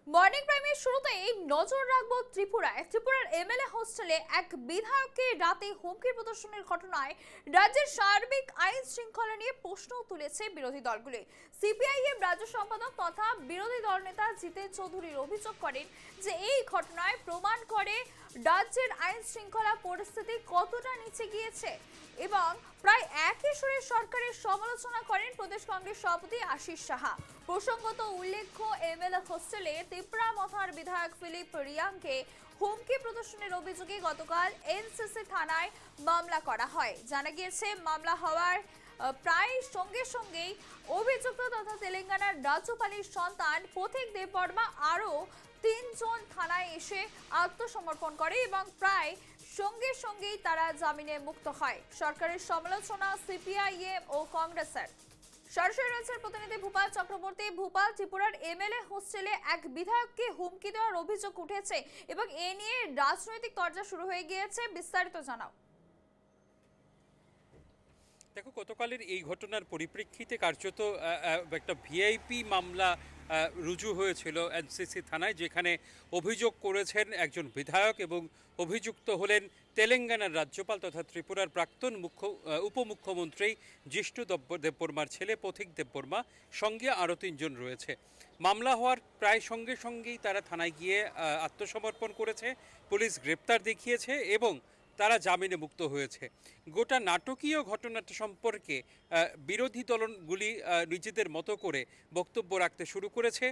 Morning প্রাইমের শুরুতেই নজর রাখবো ত্রিপুরার এমএলএ হোস্টেলে এক বিধায়ককে রাতে হুমকি প্রদর্শনের ঘটনায় রাজ্যের সার্বিক আইন শৃঙ্খলা নিয়ে প্রশ্ন তুলেছে বিরোধী দলগুলি। সিপিআইএম রাজ্য সম্পাদক তথা বিরোধী দলনেতা জিতেন চৌধুরীর অভিযোগ করেন যে এই ঘটনায় প্রমাণ করে রাজ্যের আইন শৃঙ্খলা পরিস্থিতি কতটা নিচে গিয়েছে এবং প্রায় একই সুরে সরকারের সমালোচনা করেন প্রদেশ কংগ্রেস সভাপতি আশিস সাহা। প্রসঙ্গত উল্লেখ্য, এমএলএ হোস্টেলে তিপ্রামথার বিধায়ক ফিলিপ রিয়াংকে হুমকি প্রদর্শনের অভিযোগে গতকাল এনসিসি থানায় মামলা করা হয়। জানা গিয়েছে, মামলা হওয়ার প্রায় সঙ্গে সঙ্গেই অভিযুক্ত তথা তেলেঙ্গানার রাজ্যপালের সন্তান পথিক দেববর্মা আরও 3 জন থানায় এসে আত্মসমর্পণ করে এবং প্রায় সঙ্গে সঙ্গেই তারা জামিনে মুক্ত হয়। সরকারের সমালোচনা সিপিআইএম ও কংগ্রেসের। সরাসরি রয়েছে প্রতিনিধি ভূপাল চক্রবর্তী। ভূপাল, ত্রিপুরার এমএলএ হোস্টেলে এক বিধায়ককে হুমকি দেওয়ার অভিযোগ উঠেছে এবং এ নিয়ে রাজনৈতিক তরজা শুরু হয়ে গিয়েছে, বিস্তারিত জানাও। দেখো, গতকালের এই ঘটনার পরিপ্রেক্ষিতে কার্যত একটা ভিআইপি মামলা রুজু হয়েছিল এনসিসি থানায়, যেখানে অভিযোগ করেছেন একজন বিধায়ক এবং অভিযুক্ত হলেন তেলেঙ্গানার রাজ্যপাল তথা ত্রিপুরার প্রাক্তন উপমুখ্যমন্ত্রী জিষ্ণু দেববর্মার ছেলে পথিক দেববর্মা, সঙ্গে আরও 3 জন রয়েছে। মামলা হওয়ার প্রায় সঙ্গে সঙ্গেই তারা থানায় গিয়ে আত্মসমর্পণ করেছে, পুলিশ গ্রেপ্তার দেখিয়েছে এবং তারা জামিনে মুক্ত হয়েছে। গোটা নাটকীয় ঘটনাটা সম্পর্কে বিরোধী দলগুলি নিজেদের মতো করে বক্তব্য রাখতে শুরু করেছে।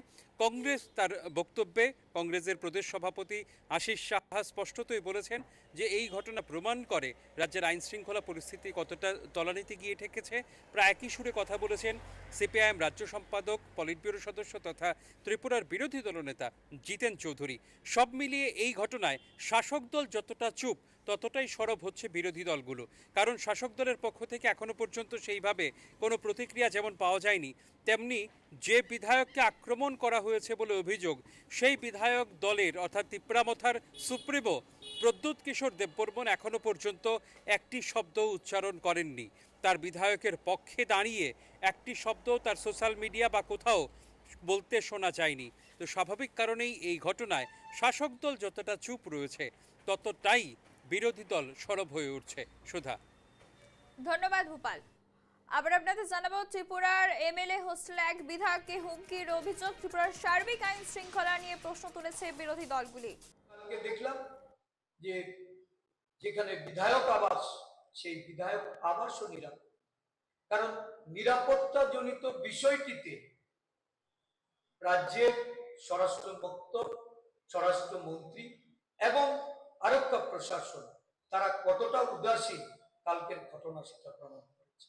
কংগ্রেস তার বক্তব্যে কংগ্রেসের প্রদেশ সভাপতি আশিস সাহা স্পষ্টতই বলেছেন যে এই ঘটনা প্রমাণ করে রাজ্যের আইন শৃঙ্খলা পরিস্থিতি কতটা তলানিতে গিয়ে ঠেকেছে। প্রায় একই সুরে কথা বলেছেন সিপিআইএম রাজ্য সম্পাদক, পলিট ব্যুরো সদস্য তথা ত্রিপুরার বিরোধী দলনেতা জিতেন চৌধুরী। সব মিলিয়ে এই ঘটনায় শাসক দল যতটা চুপ, ততটাই সরব হচ্ছে বিরোধী দলগুলো। কারণ শাসক দলের পক্ষ থেকে এখনো পর্যন্ত সেইভাবে কোনো প্রতিক্রিয়া যেমন পাওয়া যায়নি, তেমনি যে বিধায়ককে আক্রমণ করা হয়েছে বলে অভিযোগ, সেই বিধায়ক দলের অর্থাৎ তিপ্রামথার সুপ্রিমো প্রদ্যুৎ কিশোর দেববর্মন এখনো পর্যন্ত একটি শব্দ উচ্চারণ করেননি। তার বিধায়কের পক্ষে দাঁড়িয়ে একটি শব্দ তার সোশ্যাল মিডিয়া বা কোথাও বলতে শোনা যায়নি। তো স্বাভাবিক কারণেই এই ঘটনায় শাসক দল যতটা চুপ রয়েছে, ততটাই বিরোধী দল সরব হয়ে উঠছে। সুধা, ধন্যবাদ ভূপাল। আবার আপনাদের জানাবো, ত্রিপুরার এমএলএ হোস্টেলে এক বিধায়ককে হুমকির অভিযোগ। ত্রিপুরার সার্বিক আইন শৃঙ্খলা নিয়ে প্রশ্ন তুলেছে বিরোধী দলগুলি। দেখলাম যে যেখানে বিধায়ক আবাস, সেই বিধায়ক আবাসও নিরাপদ, কারণ নিরাপত্তা জনিত বিষয়টিতে রাজ্যের স্বরাষ্ট্রমন্ত্রী এবং আরক্ষা প্রশাসন তারা কতটা উদাসীন, কালকের ঘটনা সেটা প্রমাণ করেছে।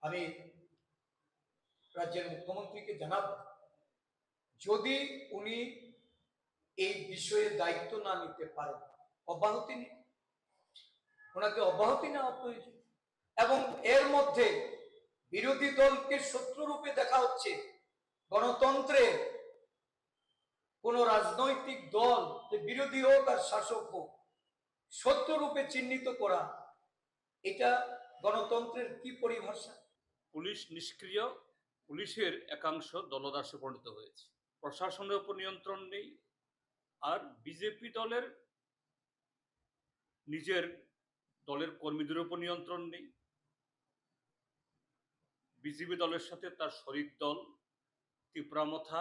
আমি রাজ্যের মুখ্যমন্ত্রীকে জানাবো, যদি উনি এই বিষয়ে দায়িত্ব না নিতে পারেন, অব্যাহতি নিন, ওনাকে অব্যাহতি নেওয়া প্রয়োজন। এবং এর মধ্যে বিরোধী দলকে শত্রুরূপে দেখা হচ্ছে। গণতন্ত্রে কোন রাজনৈতিক দল, বিরোধী হোক আর শাসক হোক, শত্রুরূপে চিহ্নিত করা, এটা গণতন্ত্রের কি পরিভাষা? পুলিশ নিষ্ক্রিয়, পুলিশের একাংশ দলদাসে পরিণত হয়েছে, প্রশাসনের উপর নিয়ন্ত্রণ নেই, আর বিজেপি দলের নিজের দলের কর্মীদের উপর নিয়ন্ত্রণ নেই। বিজেপি দলের সাথে তার শরিক দল তিপ্রামথা,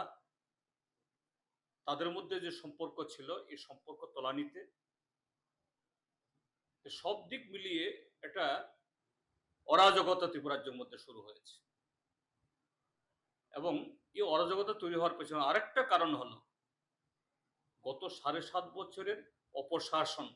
তাদের মধ্যে যে সম্পর্ক ছিল, এই সম্পর্ক তলানিতে। সব দিক মিলিয়ে একটা অরাজকতা ত্রিপুরাজ্যের মধ্যে শুরু হয়েছে এবং এই অরাজকতা তৈরি হওয়ার পেছনে আরেকটা কারণ হলো গত 7.5 বছরের অপশাসন।